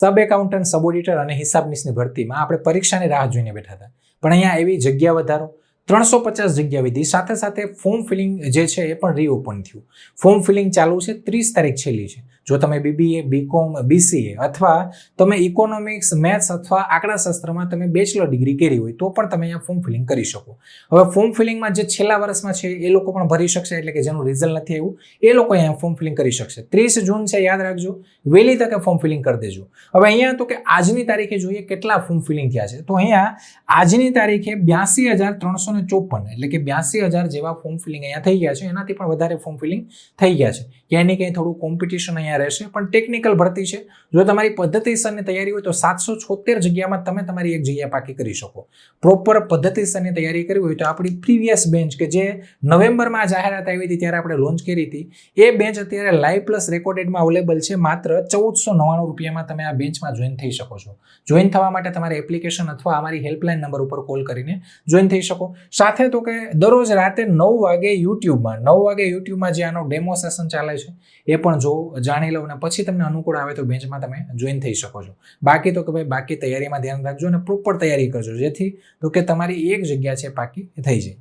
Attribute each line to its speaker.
Speaker 1: સબ accountant, sub auditor અને હિસાબનીશની ભરતીમાં આપણે પરીક્ષાની રાહ જોઈને બેઠા હતા, પણ અહીંયા એવી જગ્યા વધારો 350 જગ્યા વધી, સાથે સાથે ફોર્મ ફિલિંગ જે છે એ પણ રીઓપન થયું. ફોર્મ ફિલિંગ ચાલુ છે, 30 તારીખ છેલ્લી છે. જો તમે બીબીએ, બીકોમ, બીસીએ અથવા તમે ઇકોનોમિક્સ, મેથ્સ અથવા આંકડાશાસ્ત્રમાં તમે બેચલર ડિગ્રી કરી હોય તો પણ તમે અહીંયા ફોર્મ ફિલિંગ કરી શકો. હવે ફોર્મ ફિલિંગમાં જે છેલ્લા વર્ષમાં છે એ લોકો પણ ભરી શકશે, એટલે કે જેનું રિઝલ્ટ નથી આવ્યું એ લોકો અહીંયા ફોર્મ ફિલિંગ કરી શકશે. 30 જૂન છે, યાદ રાખજો, વહેલી તકે ફોર્મ ફિલિંગ કરી દેજો. હવે અહીંયા તો કે આજની તારીખે જોઈએ કેટલા ફોર્મ ફિલિંગ થયા છે, તો અહીંયા આજની તારીખે 82,354 એટલે કે 82,000 જેવા ફોર્મ ફિલિંગ અહીંયા થઈ ગયા છે. એનાથી પણ વધારે ફોર્મ ફિલિંગ થઈ ગયા છે. ક્યાંય ને ક્યાંય થોડું કોમ્પિટિશન અહીંયા રહેશે, પણ ટેકનિકલ ભરતી છે. જો તમારી પદ્ધતિસરની તૈયારી હોય તો 776 જગ્યામાં તમે તમારી એક જગ્યા પાકી કરી શકો. પ્રોપર પદ્ધતિસરની તૈયારી કરવી હોય તો આપણી પ્રીવિયસ બેન્ચ કે જે નવેમ્બરમાં જાહેરાત આવી હતી ત્યારે આપણે લોન્ચ કરી હતી, એ બેન્ચ અત્યારે લાઈવ પ્લસ રેકોર્ડેડમાં અવેલેબલ છે. માત્ર 1499 રૂપિયામાં તમે આ બેન્ચમાં જોઈન થઈ શકો છો. જોઈન થવા માટે તમારે એપ્લિકેશન અથવા અમારી હેલ્પલાઇન નંબર ઉપર કોલ કરીને જોઈન થઈ શકો. સાથે તો કે દરરોજ રાતે 9 વાગે યુટ્યુબમાં જે આનો ડેમો સેશન ચાલે છે એ પણ જો જાણી લો, અને પછી તમને અનુકૂળ આવે તો બેન્ચમાં તમે જોઈન થઈ શકો છો. બાકી તો કે ભાઈ બાકી તૈયારીમાં ધ્યાન રાખજો અને પ્રોપર તૈયારી કરજો, જેથી તો કે તમારી એક જગ્યા છે પાકી થઈ જાય.